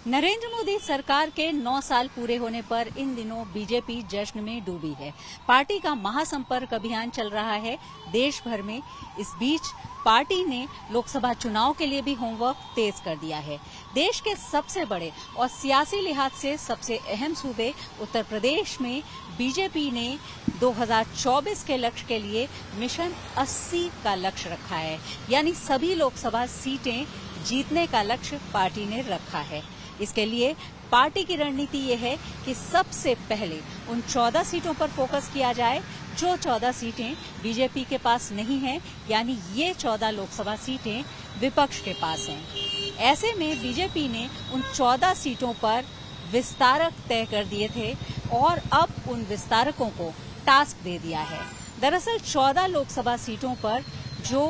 नरेंद्र मोदी सरकार के 9 साल पूरे होने पर इन दिनों बीजेपी जश्न में डूबी है। पार्टी का महासंपर्क अभियान चल रहा है देश भर में। इस बीच पार्टी ने लोकसभा चुनाव के लिए भी होमवर्क तेज कर दिया है। देश के सबसे बड़े और सियासी लिहाज से सबसे अहम सूबे उत्तर प्रदेश में बीजेपी ने 2024 के लक्ष्य के लिए मिशन 80 का लक्ष्य रखा है, यानी सभी लोकसभा सीटें जीतने का लक्ष्य पार्टी ने रखा है। इसके लिए पार्टी की रणनीति ये है कि सबसे पहले उन 14 सीटों पर फोकस किया जाए जो 14 सीटें बीजेपी के पास नहीं हैं, यानी ये 14 लोकसभा सीटें विपक्ष के पास हैं। ऐसे में बीजेपी ने उन 14 सीटों पर विस्तारक तय कर दिए थे और अब उन विस्तारकों को टास्क दे दिया है। दरअसल 14 लोकसभा सीटों पर जो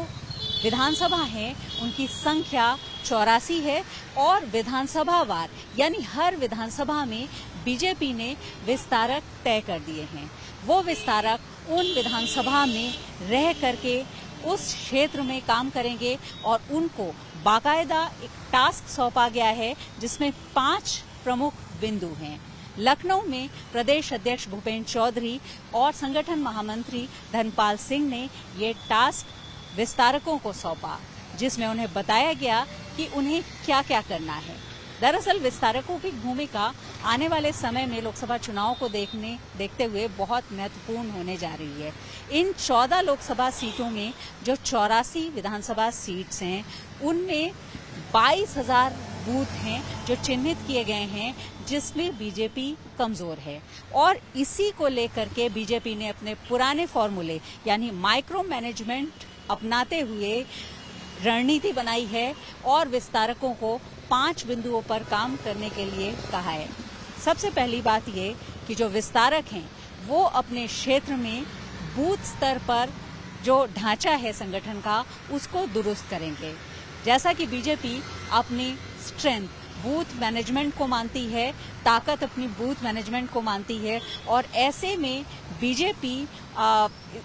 विधानसभा है उनकी संख्या 84 है और विधानसभा वार यानी हर विधानसभा में बीजेपी ने विस्तारक तय कर दिए हैं। वो विस्तारक उन विधानसभा में रह करके उस क्षेत्र में काम करेंगे और उनको बाकायदा एक टास्क सौंपा गया है जिसमें 5 प्रमुख बिंदु हैं। लखनऊ में प्रदेश अध्यक्ष भूपेंद्र चौधरी और संगठन महामंत्री धर्मपाल सिंह ने ये टास्क विस्तारकों को सौंपा, जिसमें उन्हें बताया गया कि उन्हें क्या क्या करना है। दरअसल विस्तारकों की भूमिका आने वाले समय में लोकसभा चुनाव को देखते हुए बहुत महत्वपूर्ण होने जा रही है। इन 14 लोकसभा सीटों में जो 84 विधानसभा सीट्स हैं उनमें 22,000 बूथ हैं जो चिन्हित किए गए हैं जिसमें बीजेपी कमजोर है और इसी को लेकर के बीजेपी ने अपने पुराने फॉर्मूले यानी माइक्रो मैनेजमेंट अपनाते हुए रणनीति बनाई है और विस्तारकों को 5 बिंदुओं पर काम करने के लिए कहा है। सबसे पहली बात ये कि जो विस्तारक हैं वो अपने क्षेत्र में बूथ स्तर पर जो ढांचा है संगठन का उसको दुरुस्त करेंगे। जैसा कि बीजेपी अपनी स्ट्रेंथ बूथ मैनेजमेंट को मानती है, ताकत अपनी बूथ मैनेजमेंट को मानती है और ऐसे में बीजेपी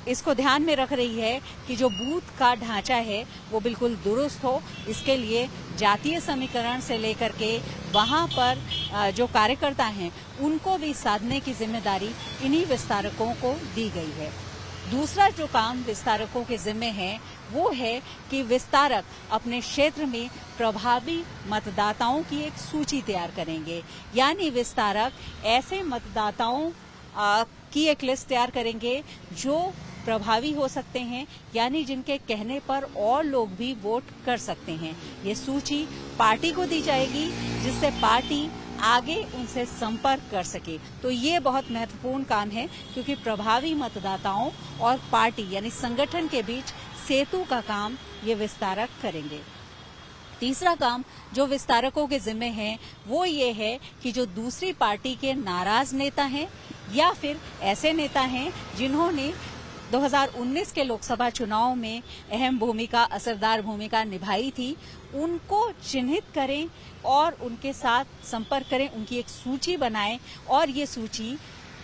इसको ध्यान में रख रही है कि जो बूथ का ढांचा है वो बिल्कुल दुरुस्त हो। इसके लिए जातीय समीकरण से लेकर के वहां पर जो कार्यकर्ता हैं उनको भी साधने की जिम्मेदारी इन्हीं विस्तारकों को दी गई है। दूसरा जो काम विस्तारकों के जिम्मे है वो है कि विस्तारक अपने क्षेत्र में प्रभावी मतदाताओं की एक सूची तैयार करेंगे, यानी विस्तारक ऐसे मतदाताओं की एक लिस्ट तैयार करेंगे जो प्रभावी हो सकते हैं, यानी जिनके कहने पर और लोग भी वोट कर सकते हैं। ये सूची पार्टी को दी जाएगी जिससे पार्टी आगे उनसे संपर्क कर सके। तो ये बहुत महत्वपूर्ण काम है क्योंकि प्रभावी मतदाताओं और पार्टी यानी संगठन के बीच सेतु का काम ये विस्तारक करेंगे। तीसरा काम जो विस्तारकों के जिम्मे है वो ये है कि जो दूसरी पार्टी के नाराज नेता हैं या फिर ऐसे नेता हैं जिन्होंने 2019 के लोकसभा चुनाव में अहम भूमिका, असरदार भूमिका निभाई थी, उनको चिन्हित करें और उनके साथ संपर्क करें, उनकी एक सूची बनाएं और ये सूची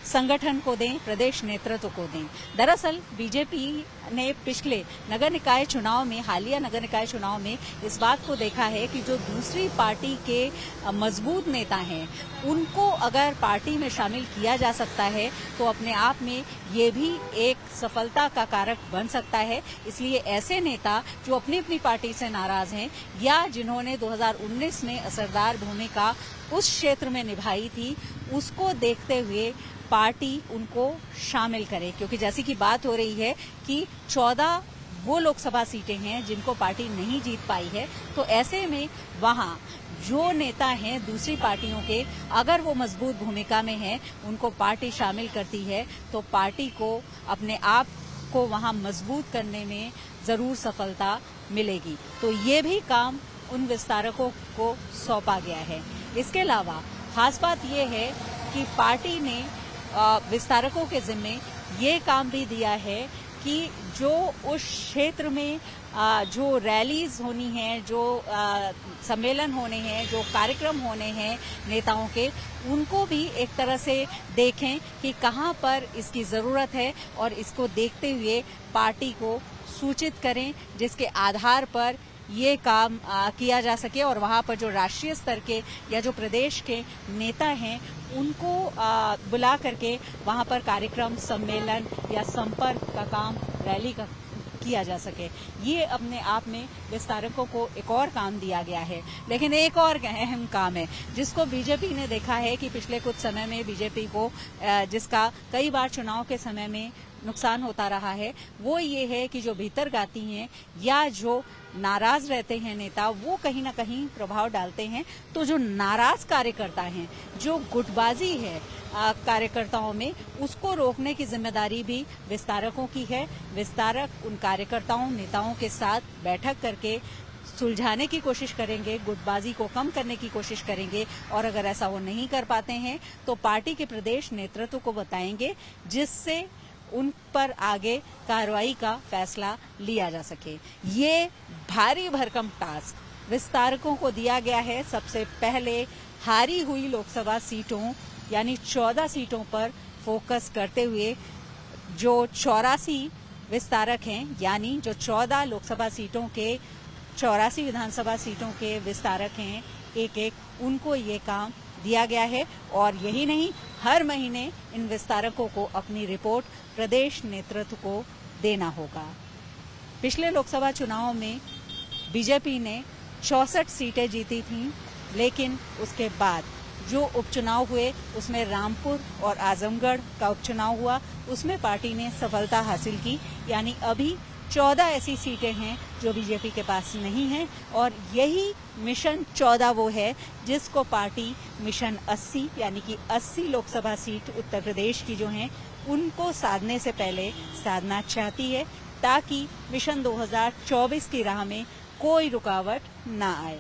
संगठन को दें, प्रदेश नेतृत्व को दें। दरअसल बीजेपी ने पिछले नगर निकाय चुनाव में, हालिया नगर निकाय चुनाव में इस बात को देखा है कि जो दूसरी पार्टी के मजबूत नेता हैं उनको अगर पार्टी में शामिल किया जा सकता है तो अपने आप में ये भी एक सफलता का कारक बन सकता है। इसलिए ऐसे नेता जो अपनी अपनी पार्टी से नाराज हैं या जिन्होंने 2019 में असरदार भूमिका उस क्षेत्र में निभाई थी उसको देखते हुए पार्टी उनको शामिल करे, क्योंकि जैसी कि बात हो रही है कि 14 वो लोकसभा सीटें हैं जिनको पार्टी नहीं जीत पाई है। तो ऐसे में वहां जो नेता हैं दूसरी पार्टियों के, अगर वो मजबूत भूमिका में हैं, उनको पार्टी शामिल करती है तो पार्टी को अपने आप को वहां मजबूत करने में जरूर सफलता मिलेगी। तो ये भी काम उन विस्तारकों को सौंपा गया है। इसके अलावा खास बात ये है कि पार्टी ने विस्तारकों के जिम्मे ये काम भी दिया है कि जो उस क्षेत्र में जो रैलीज होनी है, जो सम्मेलन होने हैं, जो कार्यक्रम होने हैं नेताओं के, उनको भी एक तरह से देखें कि कहां पर इसकी जरूरत है और इसको देखते हुए पार्टी को सूचित करें, जिसके आधार पर ये काम किया जा सके और वहां पर जो राष्ट्रीय स्तर के या जो प्रदेश के नेता हैं उनको बुला करके वहां पर कार्यक्रम, सम्मेलन या संपर्क का काम, रैली का किया जा सके। ये अपने आप में विस्तारकों को एक और काम दिया गया है। लेकिन एक और अहम काम है जिसको बीजेपी ने देखा है कि पिछले कुछ समय में बीजेपी को जिसका कई बार चुनाव के समय में नुकसान होता रहा है, वो ये है कि जो भीतर गाती हैं या जो नाराज रहते हैं नेता, वो कहीं ना कहीं प्रभाव डालते हैं। तो जो नाराज कार्यकर्ता हैं, जो गुटबाजी है कार्यकर्ताओं में, उसको रोकने की जिम्मेदारी भी विस्तारकों की है। विस्तारक उन कार्यकर्ताओं, नेताओं के साथ बैठक करके सुलझाने की कोशिश करेंगे, गुटबाजी को कम करने की कोशिश करेंगे और अगर ऐसा वो नहीं कर पाते हैं तो पार्टी के प्रदेश नेतृत्व को बताएंगे, जिससे उन पर आगे कार्रवाई का फैसला लिया जा सके। ये भारी भरकम टास्क विस्तारकों को दिया गया है। सबसे पहले हारी हुई लोकसभा सीटों यानी 14 सीटों पर फोकस करते हुए जो 84 विस्तारक हैं, यानी जो 14 लोकसभा सीटों के 84 विधानसभा सीटों के विस्तारक हैं, एक उनको ये काम दिया गया है। और यही नहीं, हर महीने इन विस्तारकों को अपनी रिपोर्ट प्रदेश नेतृत्व को देना होगा। पिछले लोकसभा चुनाव में बीजेपी ने 64 सीटें जीती थीं, लेकिन उसके बाद जो उपचुनाव हुए उसमें रामपुर और आजमगढ़ का उपचुनाव हुआ, उसमें पार्टी ने सफलता हासिल की। यानी अभी 14 ऐसी सीटें हैं जो बीजेपी के पास नहीं हैं और यही मिशन 14 वो है जिसको पार्टी मिशन 80 यानी कि 80 लोकसभा सीट उत्तर प्रदेश की जो हैं उनको साधने से पहले साधना चाहती है, ताकि मिशन 2024 की राह में कोई रुकावट ना आए।